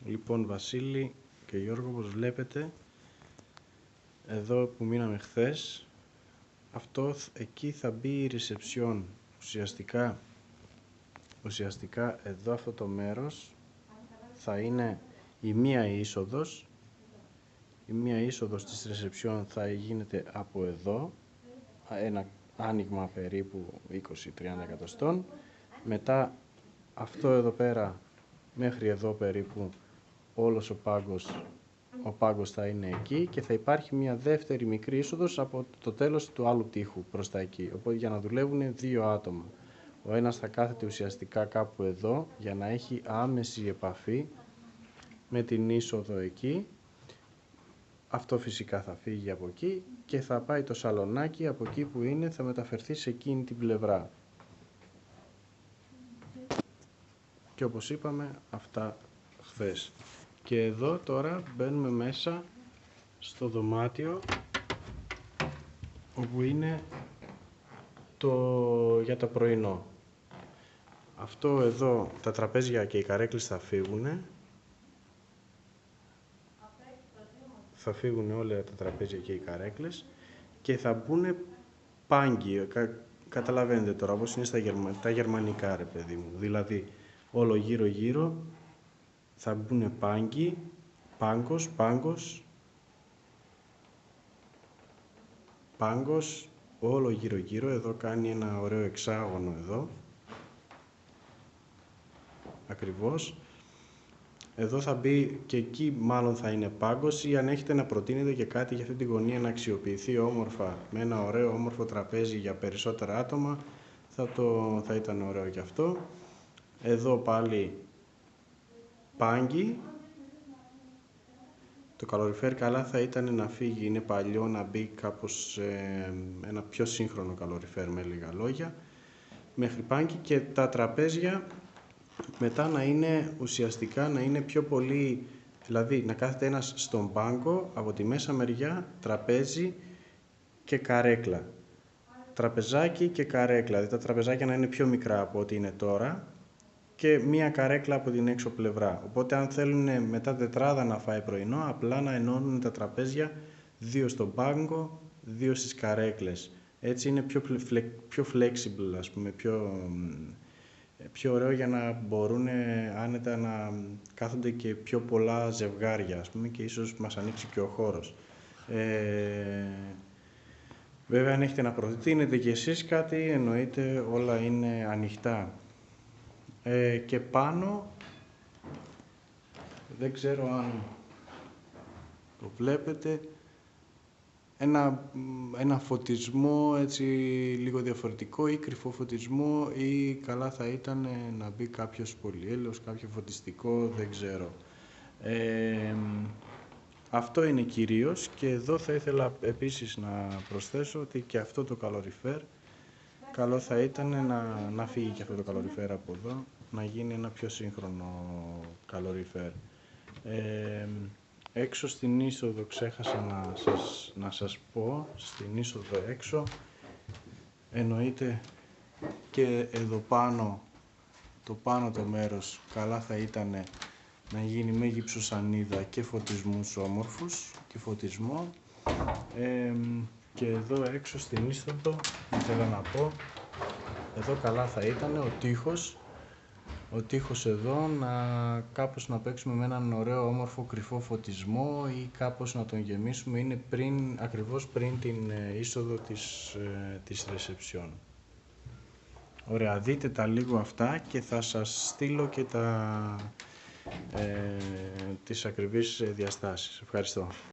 Λοιπόν, Βασίλη και Γιώργο, όπως βλέπετε, εδώ που μείναμε χθες, εκεί θα μπει η reception. Ουσιαστικά εδώ αυτό το μέρος θα είναι η μία είσοδος. Η μία είσοδος της reception θα γίνεται από εδώ, ένα άνοιγμα περίπου 20-30 εκατοστών. Μετά αυτό εδώ πέρα μέχρι εδώ περίπου όλος ο πάγκος θα είναι εκεί και θα υπάρχει μια δεύτερη μικρή είσοδος από το τέλος του άλλου τοίχου προς τα εκεί. Οπότε για να δουλεύουν δύο άτομα. Ο ένας θα κάθεται ουσιαστικά κάπου εδώ για να έχει άμεση επαφή με την είσοδο εκεί. Αυτό φυσικά θα φύγει από εκεί και θα πάει το σαλονάκι από εκεί που είναι, θα μεταφερθεί σε εκείνη την πλευρά. Και όπως είπαμε, αυτά χθες. Και εδώ τώρα μπαίνουμε μέσα στο δωμάτιο όπου είναι για το πρωινό. Αυτό εδώ, τα τραπέζια και οι καρέκλες θα φύγουν. Θα φύγουν όλα τα τραπέζια και οι καρέκλες και θα μπουν πάγκοι. Καταλαβαίνετε τώρα, όπως είναι τα γερμανικά, ρε παιδί μου. Δηλαδή, όλο γύρω-γύρω θα μπουν πάγκοι, πάγκος, όλο γύρω-γύρω. Εδώ κάνει ένα ωραίο εξάγωνο εδώ. Ακριβώς. Εδώ θα μπει και εκεί μάλλον θα είναι πάγκος, ή αν έχετε να προτείνετε και κάτι για αυτή τη γωνία να αξιοποιηθεί όμορφα με ένα ωραίο όμορφο τραπέζι για περισσότερα άτομα, θα ήταν ωραίο και αυτό. Εδώ πάλι πάγκι. Το καλοριφέρ καλά θα ήταν να φύγει, είναι παλιό, να μπει κάπως ένα πιο σύγχρονο καλοριφέρ με λίγα λόγια. Μέχρι πάγκι και τα τραπέζια μετά να είναι ουσιαστικά να είναι πιο πολύ, δηλαδή να κάθεται ένας στον πάγκο, από τη μέσα μεριά τραπέζι και καρέκλα. Τραπεζάκι και καρέκλα, δηλαδή τα τραπεζάκια να είναι πιο μικρά από ό,τι είναι τώρα και μία καρέκλα από την έξω πλευρά. Οπότε αν θέλουν μετά τετράδα να φάει πρωινό, απλά να ενώνουν τα τραπέζια, δύο στον πάγκο, δύο στις καρέκλες. Έτσι είναι πιο flexible, ας πούμε, πιο ωραίο για να μπορούν άνετα να κάθονται και πιο πολλά ζευγάρια, ας πούμε, και ίσως μας ανοίξει και ο χώρος. Βέβαια, αν έχετε να προτείνετε κι εσείς κάτι, εννοείται όλα είναι ανοιχτά. Και πάνω, δεν ξέρω αν το βλέπετε, ένα φωτισμό έτσι λίγο διαφορετικό ή κρυφό φωτισμό, ή καλά θα ήταν να μπει κάποιος πολυέλαιος, κάποιο φωτιστικό, δεν ξέρω. Αυτό είναι κυρίως, και εδώ θα ήθελα επίσης να προσθέσω ότι και αυτό το καλοριφέρ καλό θα ήταν να φύγει και αυτό το καλοριφέρ από εδώ, να γίνει ένα πιο σύγχρονο καλοριφέρ. Έξω στην είσοδο ξέχασα να σας πω, στην είσοδο έξω, εννοείται και εδώ πάνω, το μέρος, καλά θα ήταν να γίνει με γυψοσανίδα και φωτισμούς όμορφους και φωτισμό. Και εδώ έξω στην είσοδο, ήθελα να πω, εδώ καλά θα ήταν ο τοίχος εδώ κάπως να παίξουμε με έναν ωραίο όμορφο κρυφό φωτισμό ή κάπως να τον γεμίσουμε, είναι ακριβώς πριν την είσοδο της reception. Ωραία, δείτε τα λίγο αυτά και θα σας στείλω και τις ακριβείς διαστάσεις. Ευχαριστώ.